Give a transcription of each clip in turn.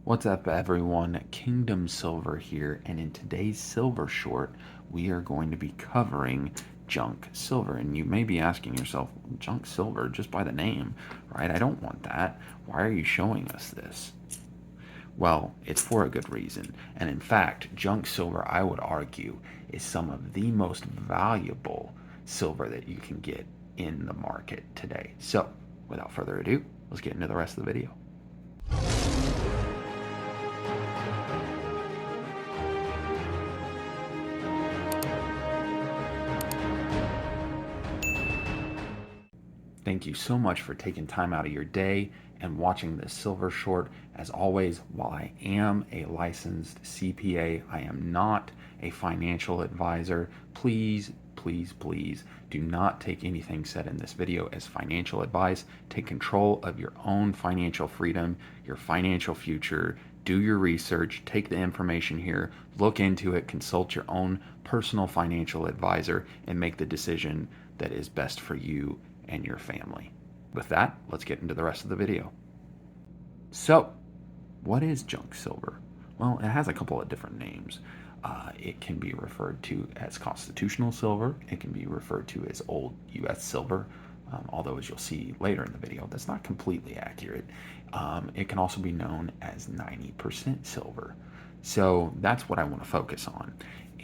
What's up, everyone? Kingdom Silver here, and in today's Silver Short, we are going to be covering junk silver. And you may be asking yourself, junk silver, just by the name, right? I don't want that. Why are you showing us this? Well, it's for a good reason. And in fact, junk silver, I would argue, is some of the most valuable silver that you can get in the market today. So, without further ado, let's get into the rest of the video. Thank you so much for taking time out of your day and watching this Silver Short. As always, while I am a licensed CPA, I am not a financial advisor. Please, please, please do not take anything said in this video as financial advice. Take control of your own financial freedom, your financial future. Do your research, take the information here, look into it, consult your own personal financial advisor, and make the decision that is best for you and your family. With that, let's get into the rest of the video. So, what is junk silver? Well, it has a couple of different names. It can be referred to as constitutional silver. It can be referred to as old U.S. silver, although as you'll see later in the video, that's not completely accurate. It can also be known as 90% silver. So that's what I want to focus on.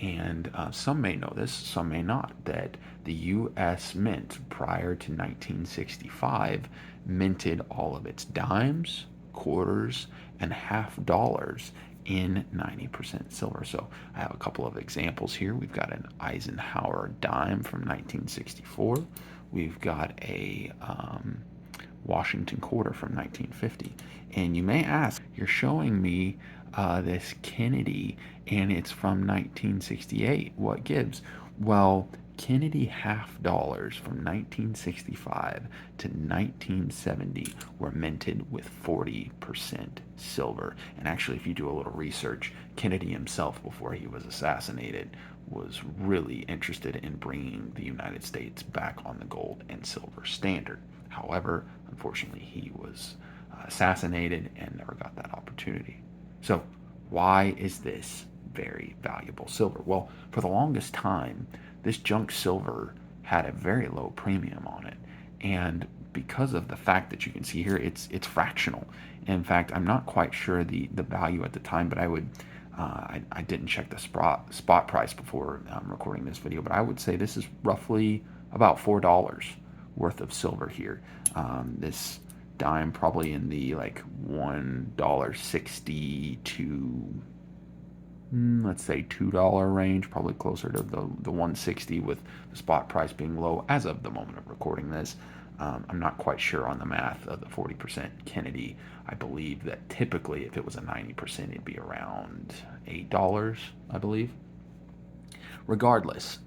And some may know this, some may not, that the U.S. Mint prior to 1965 minted all of its dimes, quarters, and half dollars in 90% silver. So I have a couple of examples here. We've got an Eisenhower dime from 1964. We've got a Washington quarter from 1950. And you may ask, you're showing me this Kennedy and it's from 1968. What gives? Well, Kennedy half dollars from 1965 to 1970 were minted with 40% silver. And actually, if you do a little research, Kennedy himself, before he was assassinated, was really interested in bringing the United States back on the gold and silver standard. However, unfortunately, he was assassinated and never got that opportunity. So, why is this very valuable silver? Well, for the longest time, this junk silver had a very low premium on it. And because of the fact that you can see here, it's fractional. In fact, I'm not quite sure the value at the time, but I didn't check the spot price before recording this video, but I would say this is roughly about $4 worth of silver here. This dime probably in the like $1.60 to let's say $2 range, probably closer to the 160 with the spot price being low as of the moment of recording this. I'm not quite sure on the math of the 40% Kennedy. I believe that typically if it was a 90%, it'd be around $8, I believe. Regardless,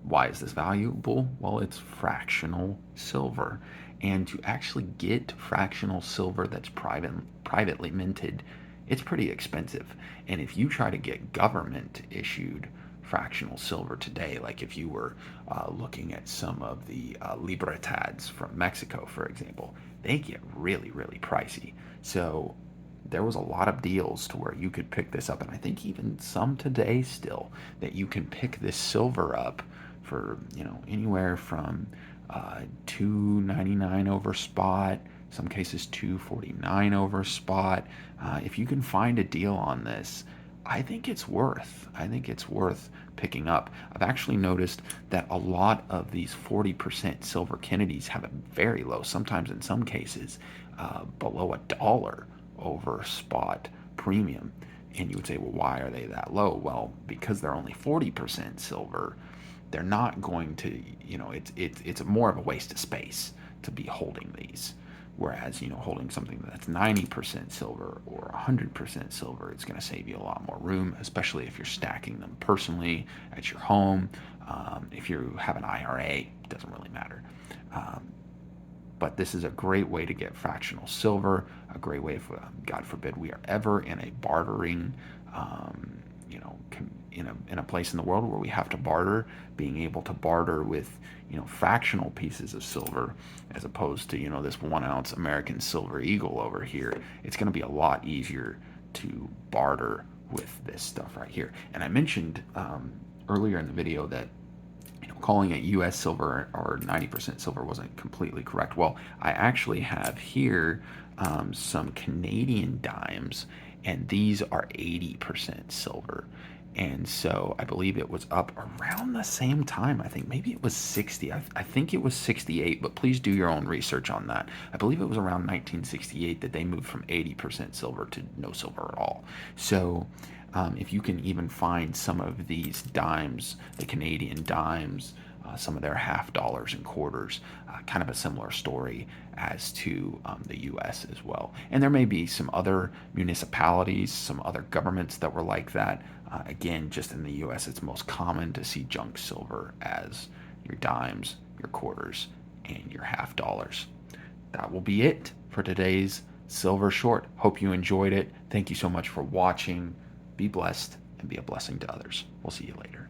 why is this valuable? Well, it's fractional silver. And to actually get fractional silver that's privately minted, it's pretty expensive. And if you try to get government issued fractional silver today, like if you were looking at some of the Libertads from Mexico, for example, they get really, really pricey. So there was a lot of deals to where you could pick this up, and I think even some today still, that you can pick this silver up for, anywhere from $2.99 over spot, some cases $2.49 over spot. If you can find a deal on this, I think it's worth picking up. I've actually noticed that a lot of these 40% silver Kennedys have a very low, sometimes in some cases below $1 over spot premium. And you would say, well, why are they that low? Well, because they're only 40% silver, they're not going to, it's more of a waste of space to be holding these. Whereas, holding something that's 90% silver or 100% silver, it's going to save you a lot more room, especially if you're stacking them personally at your home. If you have an IRA, it doesn't really matter. But this is a great way to get fractional silver, a great way for, God forbid, we are ever in a bartering in a place in the world where we have to barter, being able to barter with fractional pieces of silver as opposed to this 1 ounce American silver eagle over here, it's going to be a lot easier to barter with this stuff right here. And I mentioned earlier in the video that calling it U.S. silver or 90% silver wasn't completely correct. Well, I actually have here some Canadian dimes, and these are 80% silver. And so I believe it was up around the same time. I think maybe it was 60. I think it was 68, but please do your own research on that. I believe it was around 1968 that they moved from 80% silver to no silver at all. So if you can even find some of these dimes, the Canadian dimes, some of their half dollars and quarters, kind of a similar story as to the US as well. And there may be some other municipalities, some other governments that were like that. Again, just in the US, it's most common to see junk silver as your dimes, your quarters, and your half dollars. That will be it for today's Silver Short. Hope you enjoyed it. Thank you so much for watching. Be blessed and be a blessing to others. We'll see you later.